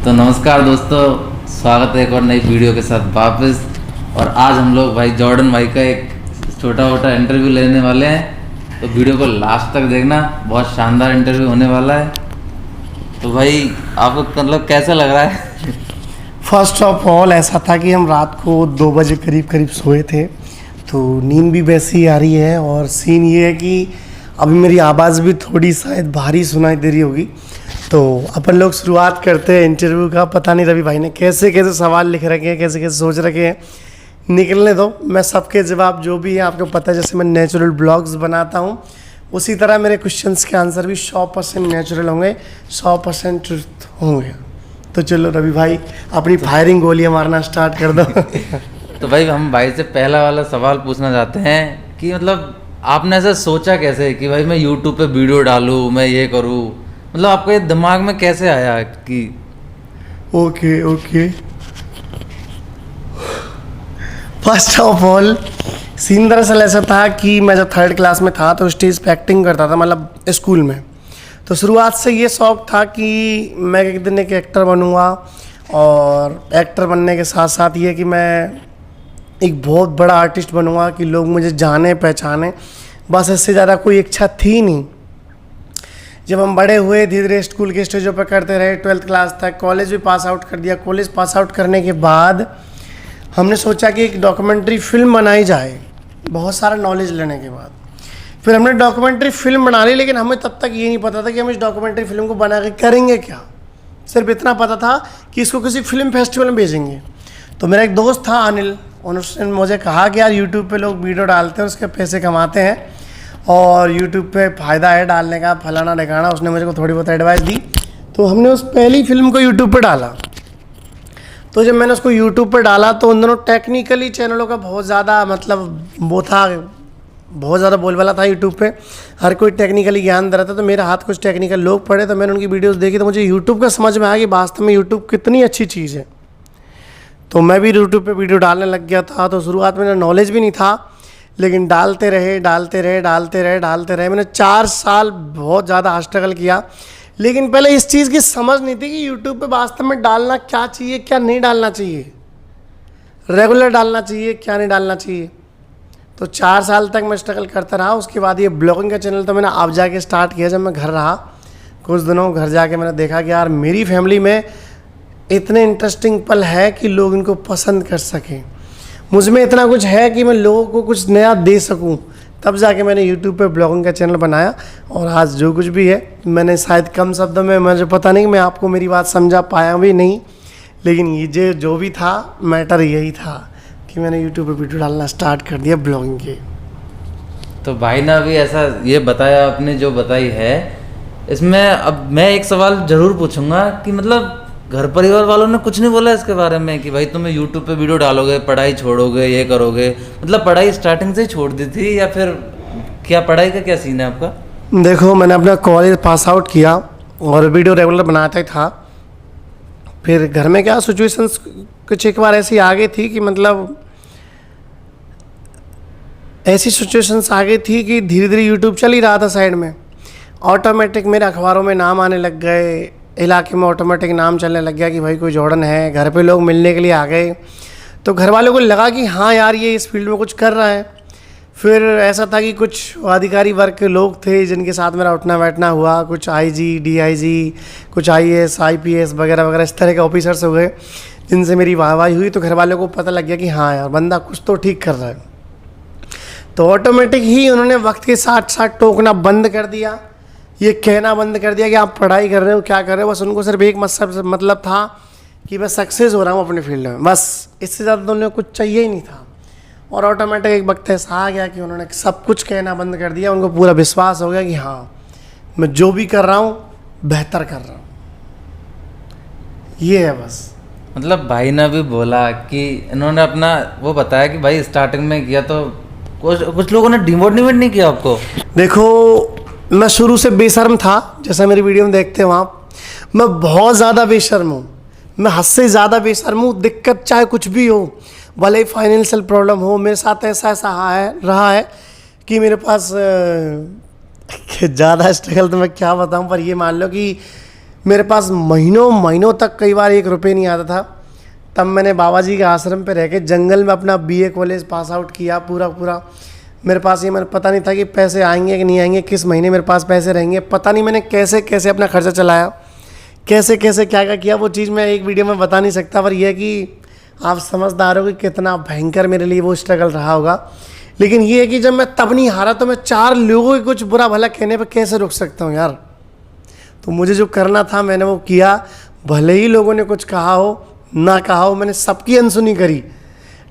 तो नमस्कार दोस्तों, स्वागत है एक और नई वीडियो के साथ वापस। और आज हम लोग भाई जॉर्डन भाई का एक छोटा मोटा इंटरव्यू लेने वाले हैं, तो वीडियो को लास्ट तक देखना, बहुत शानदार इंटरव्यू होने वाला है। तो भाई आपको मतलब कैसा लग रहा है? फर्स्ट ऑफ ऑल ऐसा था कि हम रात को 2 बजे करीब सोए थे, तो नींद भी वैसी आ रही है। और सीन ये है कि अभी मेरी आवाज़ भी थोड़ी शायद भारी सुनाई दे रही होगी। तो अपन लोग शुरुआत करते हैं इंटरव्यू का। पता नहीं रवि भाई ने कैसे कैसे सवाल लिख रखे हैं, कैसे कैसे सोच रखे हैं, निकलने दो, मैं सबके जवाब जो भी है आपको पता है। जैसे मैं नेचुरल ब्लॉग्स बनाता हूँ, उसी तरह मेरे क्वेश्चंस के आंसर भी 100% नेचुरल होंगे, 100% ट्रुथ होंगे। तो चलो रवि भाई अपनी फायरिंग गोलियां मारना स्टार्ट कर दो। तो भाई हम भाई से पहला वाला सवाल पूछना चाहते हैं कि मतलब आपने ऐसा सोचा कैसे कि भाई मैं यूट्यूब पे वीडियो डालूँ, मैं ये करूँ, मतलब आपके दिमाग में कैसे आया कि okay first of all scene दरअसल ऐसा था कि मैं जब 3rd क्लास में था तो स्टेज पे एक्टिंग करता था, मतलब स्कूल में। तो शुरुआत से ये शौक़ था कि मैं एक दिन एक एक्टर बनूंगा, और एक्टर बनने के साथ साथ ये कि मैं एक बहुत बड़ा आर्टिस्ट बनूंगा, कि लोग मुझे जाने पहचाने। बस इससे ज़्यादा कोई इच्छा थी नहीं। जब हम बड़े हुए धीरे धीरे स्कूल के स्टेजों पर करते रहे, 12th क्लास तक, कॉलेज भी पास आउट कर दिया। कॉलेज पास आउट करने के बाद हमने सोचा कि एक डॉक्यूमेंट्री फिल्म बनाई जाए, बहुत सारा नॉलेज लेने के बाद। फिर हमने डॉक्यूमेंट्री फिल्म बना ली, लेकिन हमें तब तक ये नहीं पता था कि हम इस डॉक्यूमेंट्री फिल्म को बना के करेंगे क्या। सिर्फ इतना पता था कि इसको किसी फिल्म फेस्टिवल में भेजेंगे। तो मेरा एक दोस्त था अनिल, उसने मुझे कहा कि यार यूट्यूब पे लोग वीडियो डालते हैं, उसके पैसे कमाते हैं, और यूट्यूब पे फ़ायदा है डालने का, फलाना ढिकाना। उसने मुझे को थोड़ी बहुत एडवाइस दी, तो हमने उस पहली फिल्म को यूट्यूब पे डाला। तो जब मैंने उसको यूट्यूब पे डाला तो उन दोनों टेक्निकली चैनलों का बहुत ज़्यादा मतलब वो था, बहुत ज़्यादा बोलबाला था यूट्यूब पे। हर कोई टेक्निकली ज्ञान दे रहा था, तो मेरे हाथ कुछ टेक्निकल लोग पढ़े, तो मैंने उनकी वीडियोस देखी, तो मुझे यूट्यूब का समझ में आया कि वास्तव में यूट्यूब कितनी अच्छी चीज़ है। तो मैं भी यूट्यूब पे वीडियो डालने लग गया था। तो शुरुआत में मेरा नॉलेज भी नहीं था, लेकिन डालते रहे। मैंने 4 साल बहुत ज़्यादा स्ट्रगल किया, लेकिन पहले इस चीज़ की समझ नहीं थी कि यूट्यूब पे वास्तव में डालना क्या चाहिए, क्या नहीं डालना चाहिए, रेगुलर डालना चाहिए, क्या नहीं डालना चाहिए। तो 4 साल तक मैं स्ट्रगल करता रहा। उसके बाद ये ब्लॉगिंग का चैनल तो मैंने अब जाके स्टार्ट किया, जब मैं घर रहा कुछ दिनों। घर जाके मैंने देखा कि यार मेरी फैमिली में इतने इंटरेस्टिंग पल है कि लोग इनको पसंद कर सकें, मुझ में इतना कुछ है कि मैं लोगों को कुछ नया दे सकूं। तब जाके मैंने यूट्यूब पे ब्लॉगिंग का चैनल बनाया, और आज जो कुछ भी है, मैंने शायद कम शब्दों में, मुझे पता नहीं मैं आपको मेरी बात समझा पाया भी नहीं, लेकिन ये जो भी था मैटर यही था कि मैंने यूट्यूब पे वीडियो डालना स्टार्ट कर दिया ब्लॉगिंग के। तो भाई ने अभी ऐसा ये बताया, आपने जो बताई है, इसमें अब मैं एक सवाल जरूर पूछूंगा कि मतलब घर परिवार वालों ने कुछ नहीं बोला इसके बारे में कि भाई तुम्हें यूट्यूब पे वीडियो डालोगे, पढ़ाई छोड़ोगे, ये करोगे? मतलब पढ़ाई स्टार्टिंग से ही छोड़ दी थी, या फिर क्या पढ़ाई का क्या सीन है आपका? देखो, मैंने अपना कॉलेज पास आउट किया और वीडियो रेगुलर बनाता ही था। फिर घर में क्या सिचुएशंस कुछ एक बार ऐसी आ गई थी कि मतलब ऐसी सिचुएशंस आ गई थी कि धीरे धीरे यूट्यूब चल ही रहा था साइड में, ऑटोमेटिक मेरे अखबारों में नाम आने लग गए, इलाके में ऑटोमेटिक नाम चलने लग गया कि भाई कोई जॉर्डन है। घर पे लोग मिलने के लिए आ गए, तो घर वालों को लगा कि हाँ यार ये इस फील्ड में कुछ कर रहा है। फिर ऐसा था कि कुछ अधिकारी वर्ग के लोग थे जिनके साथ मेरा उठना बैठना हुआ, कुछ IG, DIG, कुछ IAS, IPS वगैरह वगैरह, इस तरह के ऑफिसर्स हो गए जिनसे मेरी वाहवाही हुई। तो घर वालों को पता लग गया कि हाँ यार बंदा कुछ तो ठीक कर रहा है। तो ऑटोमेटिक ही उन्होंने वक्त के साथ साथ टोकना बंद कर दिया, ये कहना बंद कर दिया कि आप पढ़ाई कर रहे हो, क्या कर रहे हो। बस उनको सिर्फ एक मतलब था कि मैं सक्सेस हो रहा हूँ अपने फील्ड में, बस इससे ज़्यादा तो उन्हें कुछ चाहिए ही नहीं था। और ऑटोमेटिक एक वक्त ऐसा आ गया कि उन्होंने सब कुछ कहना बंद कर दिया। उनको पूरा विश्वास हो गया कि हाँ मैं जो भी कर रहा हूँ बेहतर कर रहा हूँ, ये है बस। मतलब भाई ने भी बोला कि इन्होंने अपना वो बताया कि भाई स्टार्टिंग में किया तो कुछ लोगों ने डिमोटिवेट नहीं किया आपको? देखो, मैं शुरू से बेशर्म था, जैसा मेरी वीडियो में देखते हो आप, मैं बहुत ज़्यादा बेशर्म हूँ, मैं हद से ज़्यादा बेशर्म हूँ। दिक्कत चाहे कुछ भी हो, भले ही फाइनेंशियल प्रॉब्लम हो, मेरे साथ ऐसा रहा है कि मेरे पास ज़्यादा स्ट्रगल तो मैं क्या बताऊँ, पर ये मान लो कि मेरे पास महीनों महीनों तक कई बार 1 रुपये नहीं आता था। तब मैंने बाबा जी के आश्रम पे रह के जंगल में अपना BA कॉलेज पास आउट किया पूरा। मेरे पास ये मैंने पता नहीं था कि पैसे आएंगे कि नहीं आएंगे, किस महीने मेरे पास पैसे रहेंगे, पता नहीं मैंने कैसे कैसे अपना खर्चा चलाया, कैसे कैसे क्या क्या किया, वो चीज़ मैं एक वीडियो में बता नहीं सकता। पर यह कि आप समझदार हो कि कितना भयंकर मेरे लिए वो स्ट्रगल रहा होगा। लेकिन ये है कि जब मैं तब नहीं हारा तो मैं 4 लोगों के कुछ बुरा भला कहने पर कैसे रुक सकता हूँ यार। तो मुझे जो करना था मैंने वो किया, भले ही लोगों ने कुछ कहा हो ना कहा हो, मैंने सबकी अनसुनी करी।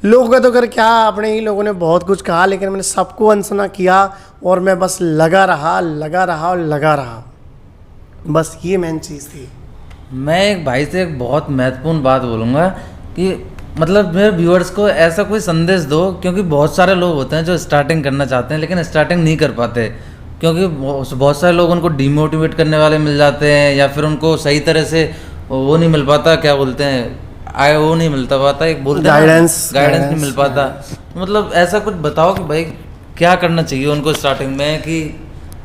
लोगों का तो कर क्या, अपने ही लोगों ने बहुत कुछ कहा, लेकिन मैंने सबको अनसुना किया और मैं बस लगा रहा। बस ये मेन चीज़ थी। मैं एक भाई से एक बहुत महत्वपूर्ण बात बोलूँगा कि मतलब मेरे व्यूअर्स को ऐसा कोई संदेश दो, क्योंकि बहुत सारे लोग होते हैं जो स्टार्टिंग करना चाहते हैं लेकिन स्टार्टिंग नहीं कर पाते, क्योंकि बहुत सारे लोग उनको डिमोटिवेट करने वाले मिल जाते हैं, या फिर उनको सही तरह से वो नहीं मिल पाता, क्या बोलते हैं, वो नहीं मिलता पाता, एक बोलते हैं गाइडेंस नहीं मिल पाता। मतलब ऐसा कुछ बताओ कि भाई क्या करना चाहिए उनको स्टार्टिंग में। कि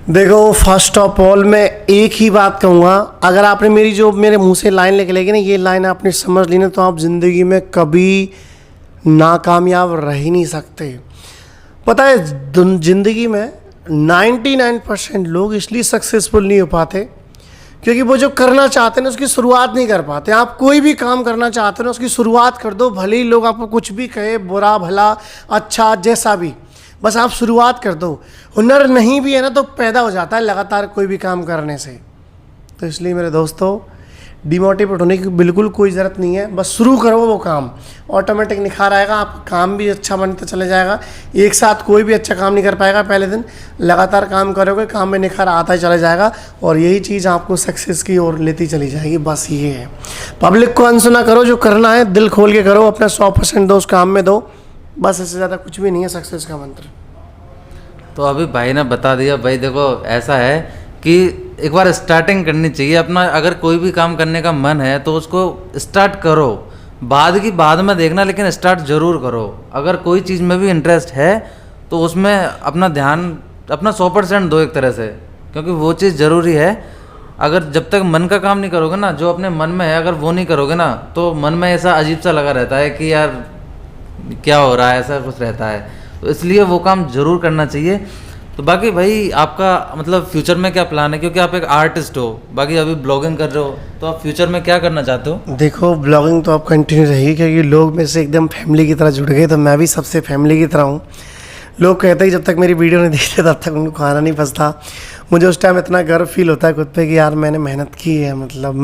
देखो, फर्स्ट ऑफ ऑल मैं एक ही बात कहूँगा, अगर आपने मेरे मुंह से लाइन निकलेगी ना, ये लाइन आपने समझ ली ना, तो आप ज़िंदगी में कभी नाकामयाब रह ही नहीं सकते। पता है, ज़िंदगी में 99% लोग इसलिए सक्सेसफुल नहीं हो पाते क्योंकि वो जो करना चाहते हैं ना उसकी शुरुआत नहीं कर पाते। आप कोई भी काम करना चाहते हो ना उसकी शुरुआत कर दो, भले ही लोग आपको कुछ भी कहे, बुरा भला अच्छा जैसा भी, बस आप शुरुआत कर दो। हुनर नहीं भी है ना तो पैदा हो जाता है लगातार कोई भी काम करने से। तो इसलिए मेरे दोस्तों, डिमोटिवेट होने की बिल्कुल कोई ज़रूरत नहीं है, बस शुरू करो वो काम, ऑटोमेटिक निखार आएगा, आपका काम भी अच्छा बनता चले जाएगा। एक साथ कोई भी अच्छा काम नहीं कर पाएगा पहले दिन, लगातार काम करोगे, काम में निखार आता ही चला जाएगा और यही चीज़ आपको सक्सेस की ओर लेती चली जाएगी। बस ये है, पब्लिक को अनसुना करो, जो करना है दिल खोल के करो, अपना 100% दो, उस काम में दो, बस इससे ज़्यादा कुछ भी नहीं है सक्सेस का मंत्र। तो अभी भाई ने बता दिया। भाई देखो, ऐसा है कि एक बार स्टार्टिंग करनी चाहिए अपना, अगर कोई भी काम करने का मन है तो उसको स्टार्ट करो, बाद में देखना, लेकिन स्टार्ट जरूर करो। अगर कोई चीज़ में भी इंटरेस्ट है तो उसमें अपना ध्यान, अपना 100% दो एक तरह से, क्योंकि वो चीज़ ज़रूरी है। अगर जब तक मन का काम नहीं करोगे ना, जो अपने मन में है, अगर वो नहीं करोगे ना, तो मन में ऐसा अजीब सा लगा रहता है कि यार क्या हो रहा है, ऐसा कुछ रहता है। तो इसलिए वो काम ज़रूर करना चाहिए। तो बाकी भाई आपका मतलब फ्यूचर में क्या प्लान है, क्योंकि आप एक आर्टिस्ट हो, बाकी अभी ब्लॉगिंग कर रहे हो, तो आप फ्यूचर में क्या करना चाहते हो? देखो, ब्लॉगिंग तो आप कंटिन्यू रहेगी क्योंकि लोग मेरे से एकदम फैमिली की तरह जुड़ गए, तो मैं भी सबसे फैमिली की तरह हूँ। लोग कहते हैं जब तक मेरी वीडियो नहीं देखते तब तक उनको खाना नहीं पचता। मुझे उस टाइम इतना गर्व फील होता है खुद पे कि यार मैंने मेहनत की है, मतलब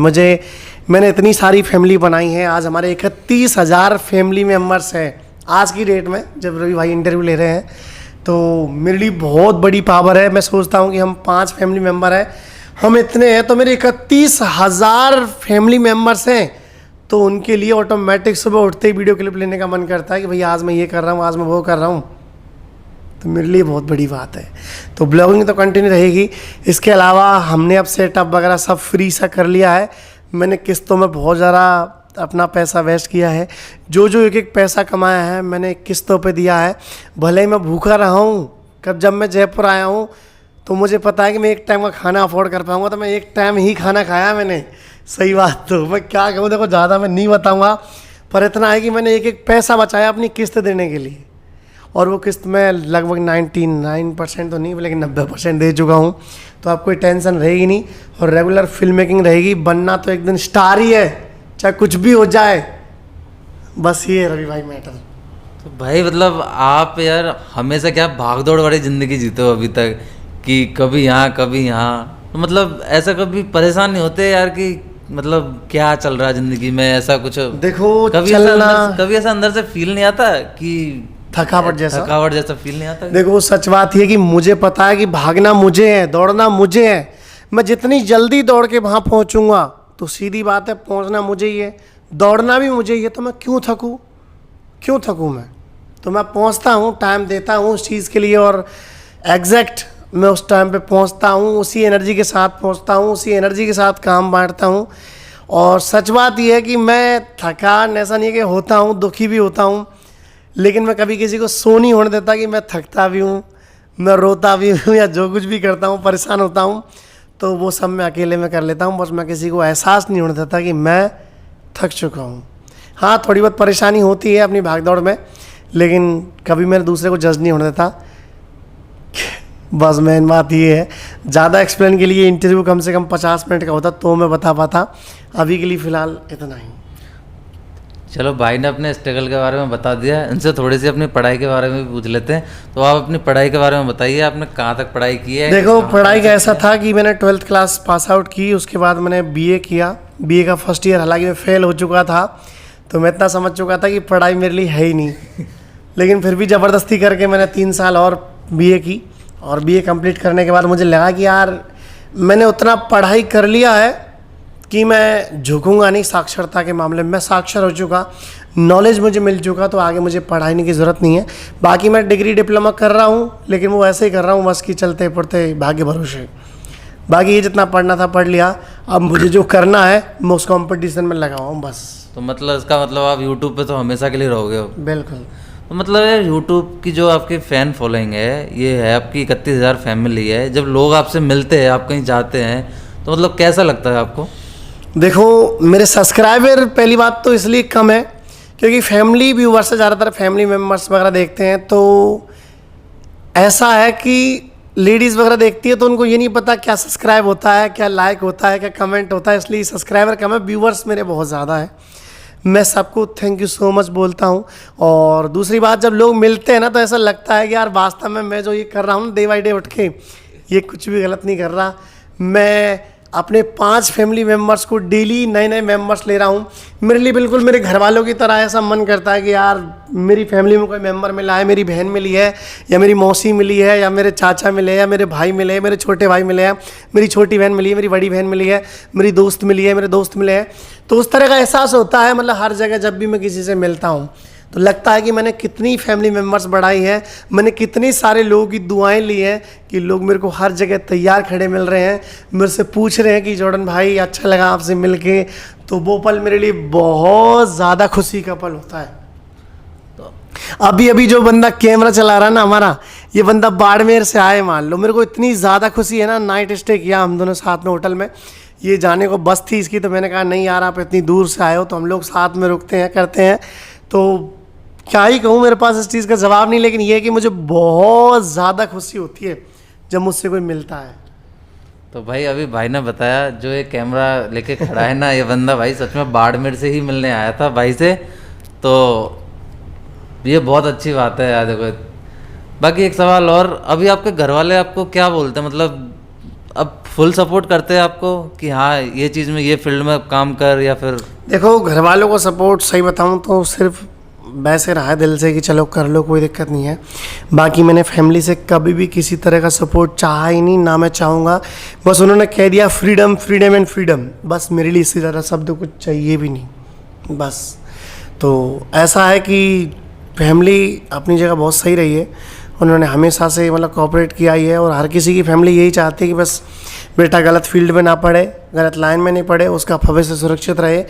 मैंने इतनी सारी फैमिली बनाई है। आज हमारे 31,000 फैमिली मेम्बर्स हैं आज की डेट में, जब रवि भाई इंटरव्यू ले रहे हैं। तो मेरे लिए बहुत बड़ी पावर है। मैं सोचता हूँ कि हम 5 फैमिली मेम्बर हैं, हम इतने हैं तो मेरे 31,000 फैमिली मेम्बर्स हैं, तो उनके लिए ऑटोमेटिक सुबह उठते ही वीडियो क्लिप लेने का मन करता है कि भैया आज मैं ये कर रहा हूँ, आज मैं वो कर रहा हूँ। तो मेरे लिए बहुत बड़ी बात है। तो ब्लॉगिंग तो कंटिन्यू रहेगी। इसके अलावा हमने अब सेटअप वगैरह सब फ्री सा कर लिया है। मैंने किस्तों में बहुत ज़्यादा अपना पैसा वेस्ट किया है, जो एक एक पैसा कमाया है मैंने किस्तों पे दिया है। भले ही मैं भूखा रहा हूँ, जब मैं जयपुर आया हूँ तो मुझे पता है कि मैं एक टाइम का खाना अफोर्ड कर पाऊँगा, तो मैं एक टाइम ही खाना खाया मैंने। सही बात, तो मैं क्या कहूँ, देखो ज़्यादा मैं नहीं बताऊँगा, पर इतना है कि मैंने एक एक पैसा बचाया अपनी किस्त देने के लिए, और वो किस्त में लगभग 99% तो नहीं लेकिन 90% दे चुका हूँ। तो आप कोई टेंशन रहेगी नहीं, और रेगुलर फिल्म मेकिंग रहेगी। बनना तो एक दिन स्टार ही है, चाहे कुछ भी हो जाए। बस ये है रवि भाई मैटर। तो भाई मतलब आप यार हमेशा क्या भाग दौड़ वाली ज़िंदगी जीते हो अभी तक, कि कभी यहाँ कभी यहाँ, तो मतलब ऐसा कभी परेशान नहीं होते यार कि मतलब क्या चल रहा है ज़िंदगी में, ऐसा कुछ? देखो, कभी ऐसा अंदर से फील नहीं आता कि थकावट जैसा फील नहीं आता? देखो, सच बात ये कि मुझे पता है कि भागना मुझे है, दौड़ना मुझे है। मैं जितनी जल्दी दौड़ के वहाँ पहुँचूँगा तो सीधी बात है पहुँचना मुझे ही है, दौड़ना भी मुझे ही है। तो मैं क्यों थकूँ मैं? तो मैं पहुँचता हूँ, टाइम देता हूँ उस चीज़ के लिए, और एग्जैक्ट मैं उस टाइम पे पहुँचता हूँ, उसी एनर्जी के साथ पहुँचता हूँ, उसी एनर्जी के साथ काम बांटता हूँ। और सच बात यह है कि मैं थकान ऐसा नहीं है कि होता हूँ, दुखी भी होता हूँ, लेकिन मैं कभी किसी को सो नहीं होने देता कि मैं थकता भी हूँ, मैं रोता भी हूँ, या जो कुछ भी करता हूँ, परेशान होता हूँ, तो वो सब मैं अकेले में कर लेता हूँ, बस मैं किसी को एहसास नहीं होने देता कि मैं थक चुका हूँ। हाँ, थोड़ी बहुत परेशानी होती है अपनी भागदौड़ में, लेकिन कभी मैं दूसरे को जज नहीं होने देता। बस मेन बात ये है, ज़्यादा एक्सप्लेन के लिए इंटरव्यू कम से कम 50 मिनट का होता तो मैं बता पाता, अभी के लिए फ़िलहाल इतना ही। चलो, भाई ने अपने स्ट्रगल के बारे में बता दिया, इनसे थोड़ी सी अपनी पढ़ाई के बारे में भी पूछ लेते हैं। तो आप अपनी पढ़ाई के बारे में बताइए, आपने कहाँ तक पढ़ाई की है? देखो, पढ़ाई का ऐसा था कि मैंने 12th क्लास पास आउट की, उसके बाद मैंने बीए किया। बीए का फर्स्ट ईयर हालांकि मैं फेल हो चुका था, तो मैं इतना समझ चुका था कि पढ़ाई मेरे लिए है ही नहीं। लेकिन फिर भी ज़बरदस्ती करके मैंने 3 साल और बीए की, और बीए कंप्लीट करने के बाद मुझे लगा कि यार मैंने उतना पढ़ाई कर लिया है कि मैं झुकूंगा नहीं साक्षरता के मामले में। मैं साक्षर हो चुका, नॉलेज मुझे मिल चुका, तो आगे मुझे पढ़ाने की ज़रूरत नहीं है। बाकी मैं डिग्री डिप्लोमा कर रहा हूँ, लेकिन वो ऐसे ही कर रहा हूँ बस कि चलते पढ़ते भाग्य भरोसे। बाकी ये जितना पढ़ना था पढ़ लिया, अब मुझे जो करना है मैं उस कॉम्पिटिशन में लगा हुआ हूँ बस। तो मतलब इसका मतलब आप यूट्यूब पे तो हमेशा के लिए रहोगे हो? बिल्कुल। तो मतलब यूट्यूब की जो आपकी फ़ैन फॉलोइंग है, ये है आपकी 31,000 फैमिली है। जब लोग आपसे मिलते हैं, आप कहीं जाते हैं, तो मतलब कैसा लगता है आपको? देखो, मेरे सब्सक्राइबर पहली बात तो इसलिए कम है क्योंकि फैमिली व्यूवर से ज़्यादातर फैमिली मेम्बर्स वगैरह देखते हैं। तो ऐसा है कि लेडीज़ वगैरह देखती है तो उनको ये नहीं पता क्या सब्सक्राइब होता है, क्या लाइक होता है, क्या कमेंट होता है, इसलिए सब्सक्राइबर कम है, व्यूवर्स मेरे बहुत ज़्यादा है। मैं सबको थैंक यू सो मच बोलता हूँ। और दूसरी बात, जब लोग मिलते हैं ना तो ऐसा लगता है कि यार वास्तव में मैं जो ये कर रहा हूँ डे बाई डे उठ के, ये कुछ भी गलत नहीं कर रहा। मैं अपने 5 फैमिली मेम्बर्स को डेली नए नए मेम्बर्स ले रहा हूँ। मेरे लिए बिल्कुल मेरे घर वालों की तरह ऐसा मन करता है कि यार मेरी फैमिली में कोई मेम्बर मिला है, मेरी बहन मिली है, या मेरी मौसी मिली है, या मेरे चाचा मिले, या मेरे भाई मिले, मेरे छोटे भाई मिले हैं, मेरी छोटी बहन मिली है, मेरी बड़ी बहन मिली है, मेरी दोस्त मिली है, मेरे दोस्त मिले हैं। तो उस तरह का एहसास होता है, मतलब हर जगह जब भी मैं किसी से मिलता हूँ तो लगता है कि मैंने कितनी फैमिली मेम्बर्स बढ़ाई हैं, मैंने कितनी सारे लोगों की दुआएं ली हैं कि लोग मेरे को हर जगह तैयार खड़े मिल रहे हैं, मेरे से पूछ रहे हैं कि जॉर्डन भाई अच्छा लगा आपसे मिलके। तो वो पल मेरे लिए बहुत ज़्यादा खुशी का पल होता है। तो अभी जो बंदा कैमरा चला रहा है ना हमारा, ये बंदा बाड़मेर से आए, मान लो। मेरे को इतनी ज़्यादा खुशी है ना, नाइट स्टे किया हम दोनों साथ में होटल में। ये जाने को बस थी इसकी, तो मैंने कहा नहीं यार आप इतनी दूर से आए हो तो हम लोग साथ में रुकते हैं, करते हैं। तो क्या ही कहूँ, मेरे पास इस चीज़ का जवाब नहीं, लेकिन ये है कि मुझे बहुत ज़्यादा खुशी होती है जब मुझसे कोई मिलता है। तो भाई अभी भाई ने बताया, जो ये कैमरा लेके खड़ा है ना, ये बंदा भाई सच में बाड़मेर से ही मिलने आया था भाई से। तो ये बहुत अच्छी बात है यार। देखो, बाकी एक सवाल और, अभी आपके घर वाले आपको क्या बोलते हैं? मतलब अब फुल सपोर्ट करते हैं आपको कि हाँ ये चीज़ में, ये फील्ड में काम कर, या फिर? देखो, घर वालों को सपोर्ट सही बताऊँ तो सिर्फ वैसे रहा है दिल से कि चलो कर लो, कोई दिक्कत नहीं है। बाकी मैंने फैमिली से कभी भी किसी तरह का सपोर्ट चाहा ही नहीं, ना मैं चाहूँगा। बस उन्होंने कह दिया फ्रीडम फ्रीडम एंड फ्रीडम, बस मेरे लिए इससे ज़्यादा शब्द कुछ चाहिए भी नहीं बस। तो ऐसा है कि फैमिली अपनी जगह बहुत सही रही है, उन्होंने हमेशा से मतलब कोऑपरेट किया ही है। और हर किसी की फैमिली यही चाहती है कि बस बेटा गलत फील्ड में ना पढ़े, गलत लाइन में नहीं पढ़े, उसका भविष्य सुरक्षित रहे।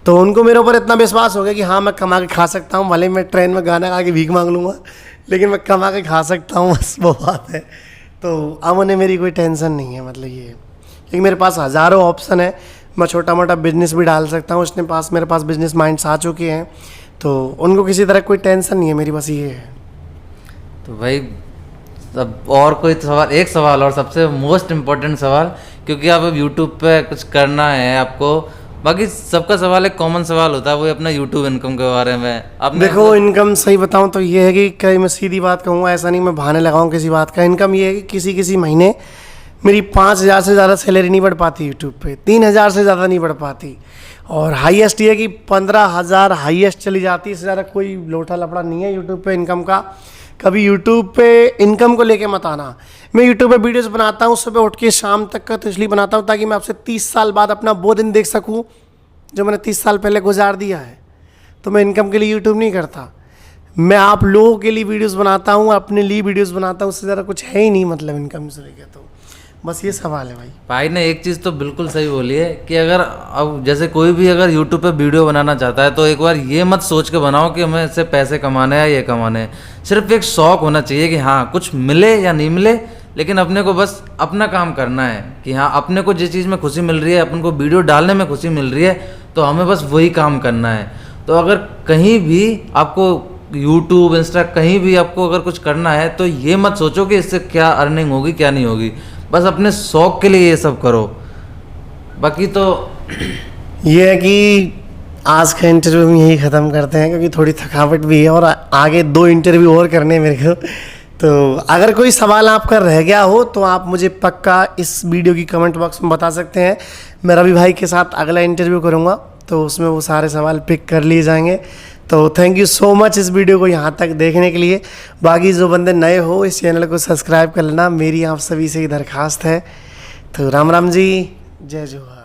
तो उनको मेरे ऊपर इतना विश्वास हो गया कि हाँ मैं कमा के खा सकता हूँ, भले मैं ट्रेन में गाना गा के भीख मांग लूँगा, लेकिन मैं कमा के खा सकता हूँ, बस वो बात है। तो अब उन्हें मेरी कोई टेंशन नहीं है, मतलब ये है क्योंकि मेरे पास हज़ारों ऑप्शन है, मैं छोटा मोटा बिजनेस भी डाल सकता हूँ। उसने पास मेरे पास बिजनेस माइंड्स आ चुके हैं, तो उनको किसी तरह कोई टेंशन नहीं है मेरी, बस ये है। तो भाई अब और कोई सवाल, एक सवाल और, सबसे मोस्ट इम्पोर्टेंट सवाल, क्योंकि आप अब यूट्यूब पे कुछ करना है आपको। बाकी सबका सवाल एक कॉमन सवाल होता है, वो अपना यूट्यूब इनकम के बारे में। आपने देखो इनकम सही बताऊं तो ये है कि कहीं मैं सीधी बात कहूँगा, ऐसा नहीं मैं बहाने लगाऊं किसी बात का। इनकम ये है कि किसी किसी महीने मेरी 5,000 से ज़्यादा सैलरी नहीं बढ़ पाती यूट्यूब पे, 3,000 से ज़्यादा नहीं बढ़ पाती। और हाईएस्ट ये है कि 15,000 हाईएस्ट चली जाती है, इससे ज़्यादा कोई लोटा लपड़ा नहीं है यूट्यूब पे इनकम का। कभी यूट्यूब पे इनकम को लेके मत आना। मैं यूट्यूब पे वीडियोस बनाता हूँ सुबह उठ के शाम तक का, तो इसलिए बनाता हूँ ताकि मैं आपसे 30 साल बाद अपना वो दिन देख सकूँ जो मैंने 30 साल पहले गुजार दिया है। तो मैं इनकम के लिए यूट्यूब नहीं करता, मैं आप लोगों के लिए वीडियोस बनाता हूँ, अपने लिए वीडियोस बनाता हूँ, उससे ज़्यादा कुछ है ही नहीं मतलब इनकम से लेके। तो बस ये सवाल है भाई। भाई ने एक चीज़ तो बिल्कुल सही बोली है कि अगर अब जैसे कोई भी अगर यूट्यूब पे वीडियो बनाना चाहता है तो एक बार ये मत सोच के बनाओ कि हमें इससे पैसे कमाने हैं या ये कमाने हैं। सिर्फ एक शौक होना चाहिए कि हाँ कुछ मिले या नहीं मिले, लेकिन अपने को बस अपना काम करना है कि हाँ अपने को जिस चीज़ में खुशी मिल रही है, अपन को वीडियो डालने में खुशी मिल रही है, तो हमें बस वही काम करना है। तो अगर कहीं भी आपको यूट्यूब, इंस्टा, कहीं भी आपको अगर कुछ करना है तो ये मत सोचो कि इससे क्या अर्निंग होगी क्या नहीं होगी, बस अपने शौक के लिए ये सब करो। बाकी तो ये है कि आज का इंटरव्यू हम यही ख़त्म करते हैं, क्योंकि थोड़ी थकावट भी है और आगे 2 इंटरव्यू और करने हैं मेरे को। तो अगर कोई सवाल आपका रह गया हो तो आप मुझे पक्का इस वीडियो की कमेंट बॉक्स में बता सकते हैं। मैं रवि भाई के साथ अगला इंटरव्यू करूँगा तो उसमें वो सारे सवाल पिक कर लिए जाएंगे। तो थैंक यू सो मच इस वीडियो को यहाँ तक देखने के लिए। बाकी जो बंदे नए हो इस चैनल को सब्सक्राइब कर लेना, मेरी आप सभी से ही दरख्वास्त है। तो राम राम जी, जय जोहार।